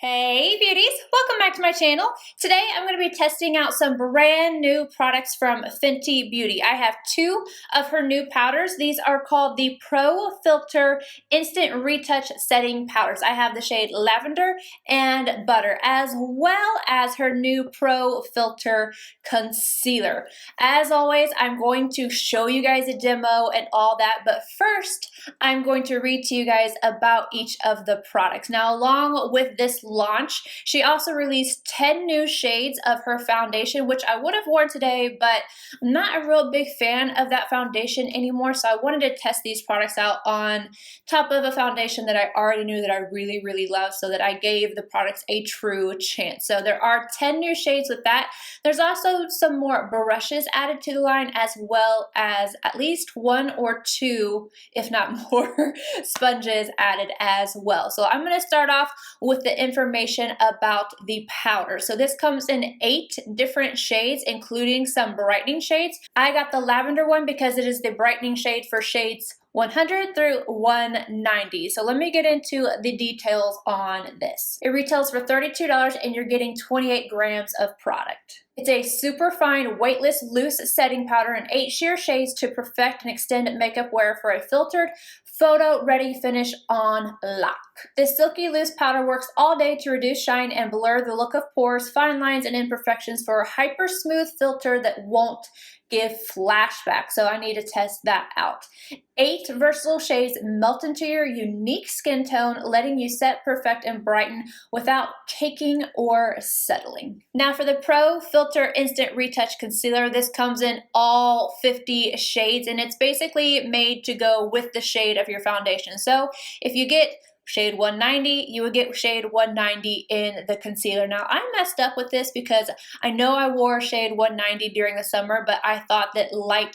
Hey beauties, welcome back to my channel. Today I'm going to be testing out some brand new products from Fenty Beauty. I have two of her new powders. These are called the Pro Filt'r Instant Retouch Setting Powders. I have the shade Lavender and Butter, as well as her new Pro Filt'r Concealer. As always, I'm going to show you guys a demo and all that, but first I'm going to read to you guys about each of the products. Now, along with this launch, she also released 10 new shades of her foundation, which I would have worn today, but I'm not a real big fan of that foundation anymore, so I wanted to test these products out on top of a foundation that I already knew that I really love, so that I gave the products a true chance. So there are 10 new shades with that. There's also some more brushes added to the line, as well as at least one or two, if not more, sponges added as well. So I'm going to start off with the information about the powder. So this comes in 8 different shades, including some brightening shades. I got the lavender one because it is the brightening shade for shades 100 through 190. So let me get into the details on this. It retails for $32 and you're getting 28 grams of product. It's a super fine, weightless, loose setting powder in 8 sheer shades to perfect and extend makeup wear for a filtered, photo-ready finish on lock. This silky loose powder works all day to reduce shine and blur the look of pores, fine lines, and imperfections for a hyper smooth filter that won't give flashback. So I need to test that out. 8 versatile shades melt into your unique skin tone, letting you set, perfect, and brighten without caking or settling. Now for the Pro Filt'r Instant Retouch Concealer, this comes in all 50 shades, and it's basically made to go with the shade of your foundation. So if you get shade 190, you would get shade 190 in the concealer. Now, I messed up with this because I know I wore shade 190 during the summer, but I thought that light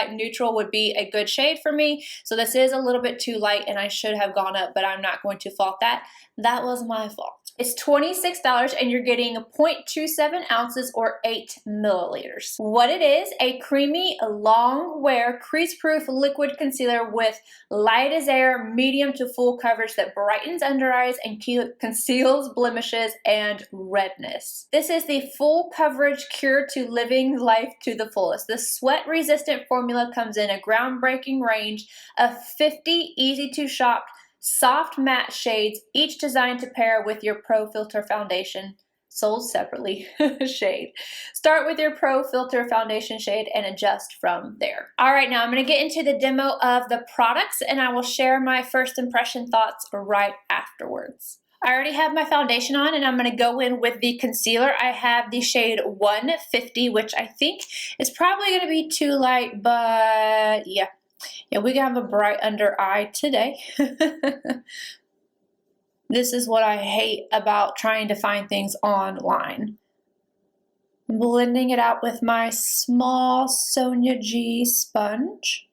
neutral would be a good shade for me. So this is a little bit too light and I should have gone up, but I'm not going to fault that. That was my fault. It's $26 and you're getting 0.27 ounces or 8 milliliters. What it is, a creamy, long wear, crease-proof liquid concealer with light as air, medium to full coverage that brightens under eyes and conceals blemishes and redness. This is the full coverage cure to living life to the fullest. The sweat-resistant formula comes in a groundbreaking range of 50 easy-to-shop soft matte shades, each designed to pair with your Pro Filt'r foundation, sold separately, shade. Start with your Pro Filt'r foundation shade and adjust from there. All right, now I'm going to get into the demo of the products and I will share my first impression thoughts right afterwards. I already have my foundation on and I'm going to go in with the concealer. I have the shade 150, which I think is probably going to be too light, but yeah, we can have a bright under eye today. This is what I hate about trying to find things online. I'm blending it out with my small Sonia G sponge.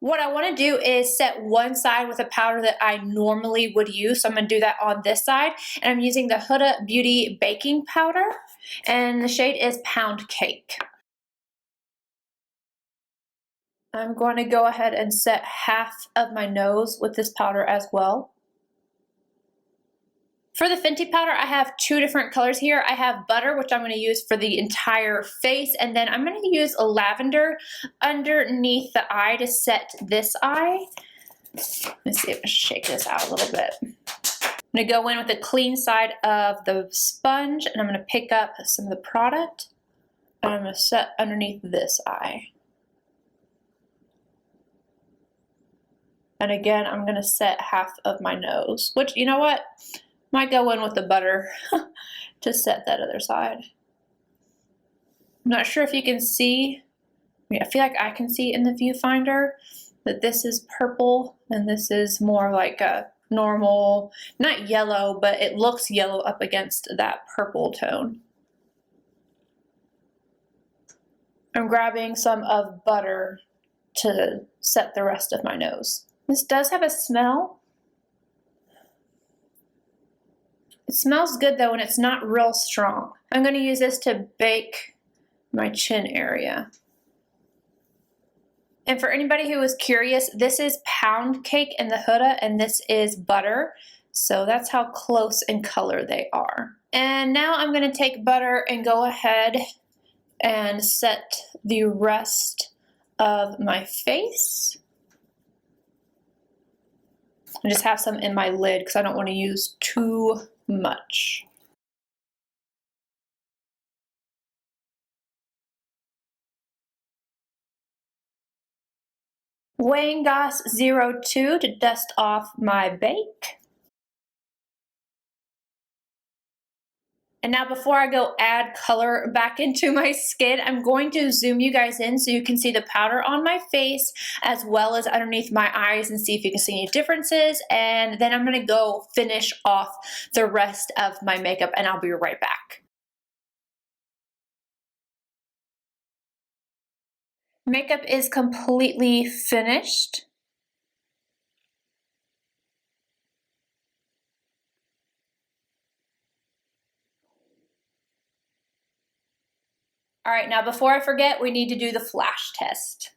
What I want to do is set one side with a powder that I normally would use. So I'm going to do that on this side. And I'm using the Huda Beauty baking powder. And the shade is Pound Cake. I'm going to go ahead and set half of my nose with this powder as well. For the Fenty powder, I have 2 different colors here. I have Butter, which I'm going to use for the entire face, and then I'm going to use a Lavender underneath the eye to set this eye. Let's see if I shake this out a little bit. I'm going to go in with the clean side of the sponge, and I'm going to pick up some of the product, and I'm going to set underneath this eye. And again, I'm going to set half of my nose, which, you know what? Might go in with the butter to set that other side. I'm not sure if you can see. I feel like I can see in the viewfinder that this is purple and this is more like a normal, not yellow, but it looks yellow up against that purple tone. I'm grabbing some of Butter to set the rest of my nose. This does have a smell. It smells good though, and it's not real strong. I'm going to use this to bake my chin area. And for anybody who is curious, this is pound cake in the Huda and this is butter. So that's how close in color they are. And now I'm going to take butter and go ahead and set the rest of my face. I just have some in my lid because I don't want to use too much. Weighing Goss 02 to dust off my bake. And now before I go add color back into my skin, I'm going to zoom you guys in so you can see the powder on my face as well as underneath my eyes and see if you can see any differences. And then I'm gonna go finish off the rest of my makeup and I'll be right back. Makeup is completely finished. All right, now before I forget, we need to do the flash test.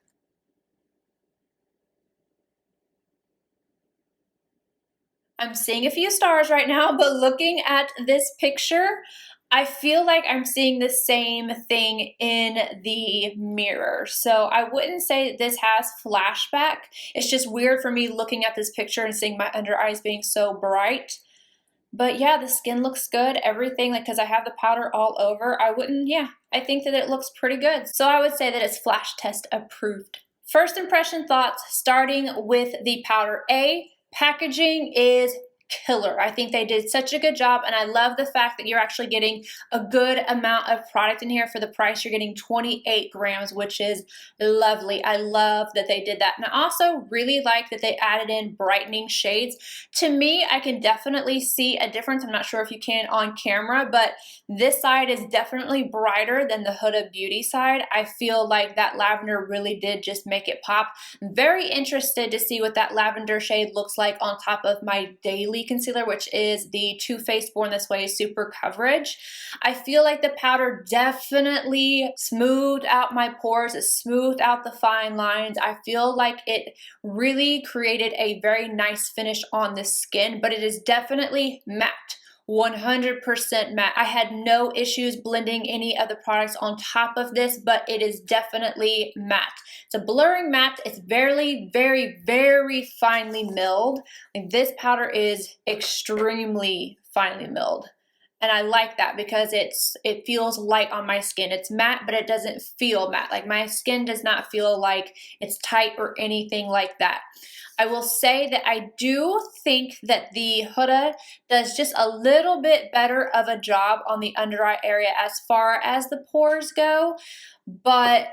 I'm seeing a few stars right now, but looking at this picture, I feel like I'm seeing the same thing in the mirror. So I wouldn't say that this has flashback. It's just weird for me looking at this picture and seeing my under eyes being so bright. But yeah, the skin looks good, everything, like, because I have the powder all over, I think that it looks pretty good. So I would say that it's flash test approved. First impression thoughts, starting with the powder. Packaging is killer. I think they did such a good job, and I love the fact that you're actually getting a good amount of product in here for the price. You're getting 28 grams, which is lovely. I love that they did that. And I also really like that they added in brightening shades. To me, I can definitely see a difference. I'm not sure if you can on camera, but this side is definitely brighter than the Huda Beauty side. I feel like that lavender really did just make it pop. I'm very interested to see what that lavender shade looks like on top of my daily concealer, which is the Too Faced Born This Way Super Coverage. I feel like the powder definitely smoothed out my pores. It smoothed out the fine lines. I feel like it really created a very nice finish on the skin, but it is definitely matte. 100% matte. I had no issues blending any of the products on top of this, but it is definitely matte. It's a blurring matte. It's very, very, very finely milled. Like, this powder is extremely finely milled. And I like that because it feels light on my skin. It's matte, but it doesn't feel matte. Like, my skin does not feel like it's tight or anything like that. I will say that I do think that the Huda does just a little bit better of a job on the under eye area as far as the pores go, but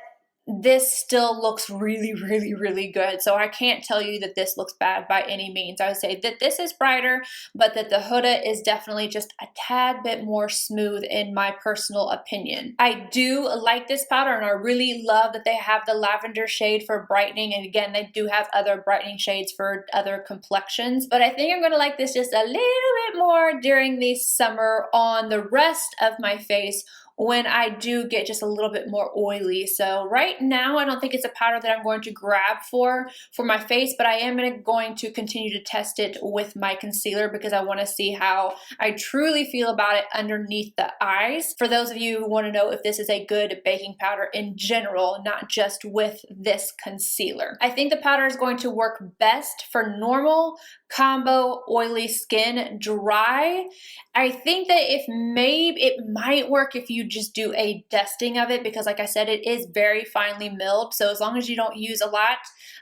this still looks really, really, really good. So I can't tell you that this looks bad by any means. I would say that this is brighter, but that the Huda is definitely just a tad bit more smooth in my personal opinion. I do like this powder, and I really love that they have the lavender shade for brightening. And again, they do have other brightening shades for other complexions, but I think I'm gonna like this just a little bit more during the summer on the rest of my face when I do get just a little bit more oily. So right now, I don't think it's a powder that I'm going to grab for my face, but I am going to continue to test it with my concealer because I want to see how I truly feel about it underneath the eyes. For those of you who want to know if this is a good baking powder in general, not just with this concealer. I think the powder is going to work best for normal combo oily skin. Dry, I think that it might work if you just do a dusting of it, because like I said, it is very finely milled. So as long as you don't use a lot,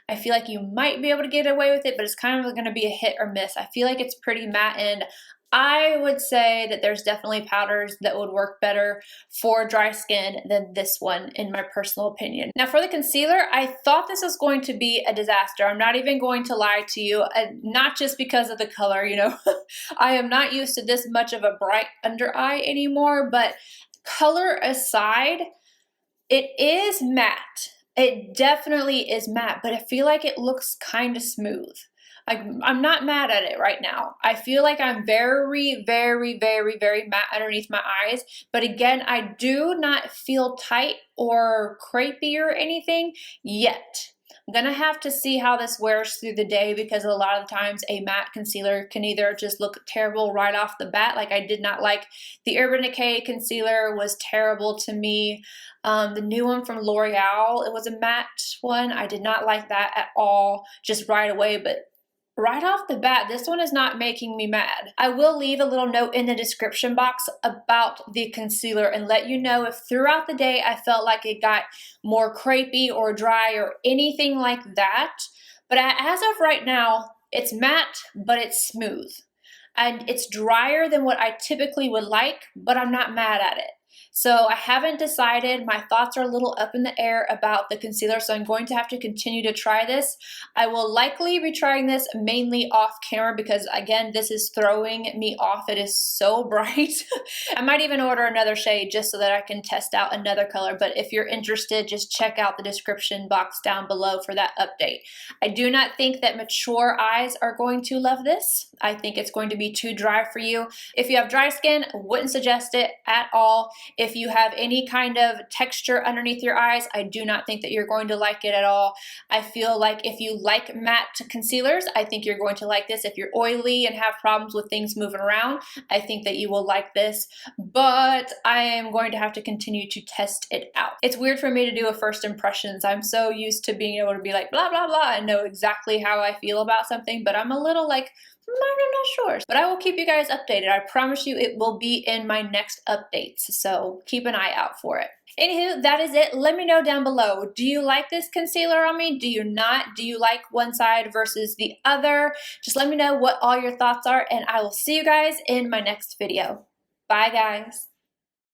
I feel like you might be able to get away with it, but it's kind of going to be a hit or miss. I feel like it's pretty matte, and I would say that there's definitely powders that would work better for dry skin than this one, in my personal opinion. Now for the concealer, I thought this was going to be a disaster. I'm not even going to lie to you, not just because of the color, you know. I am not used to this much of a bright under eye anymore, but color aside, it is matte. It definitely is matte, but I feel like it looks kind of smooth. I'm not mad at it right now. I feel like I'm very, very, very, very matte underneath my eyes. But again, I do not feel tight or crepey or anything yet. I'm gonna have to see how this wears through the day because a lot of times a matte concealer can either just look terrible right off the bat. Like I did not like the Urban Decay concealer, was terrible to me. The new one from L'Oreal, it was a matte one. I did not like that at all just right away, but right off the bat, this one is not making me mad. I will leave a little note in the description box about the concealer and let you know if throughout the day I felt like it got more crepey or dry or anything like that. But as of right now, it's matte, but it's smooth. And it's drier than what I typically would like, but I'm not mad at it. So I haven't decided. My thoughts are a little up in the air about the concealer, so I'm going to have to continue to try this. I will likely be trying this mainly off camera because, again, this is throwing me off. It is so bright. I might even order another shade just so that I can test out another color, but if you're interested, just check out the description box down below for that update. I do not think that mature eyes are going to love this. I think it's going to be too dry for you. If you have dry skin, wouldn't suggest it at all. If you have any kind of texture underneath your eyes, I do not think that you're going to like it at all. I feel like if you like matte concealers, I think you're going to like this. If you're oily and have problems with things moving around, I think that you will like this, but I am going to have to continue to test it out. It's weird for me to do a first impressions. I'm so used to being able to be like blah, blah, blah, and know exactly how I feel about something, but I'm a little like, I'm not sure. But I will keep you guys updated. I promise you it will be in my next updates, so keep an eye out for it. Anywho, that is it. Let me know down below. Do you like this concealer on me? Do you not? Do you like one side versus the other? Just let me know what all your thoughts are, and I will see you guys in my next video. Bye, guys.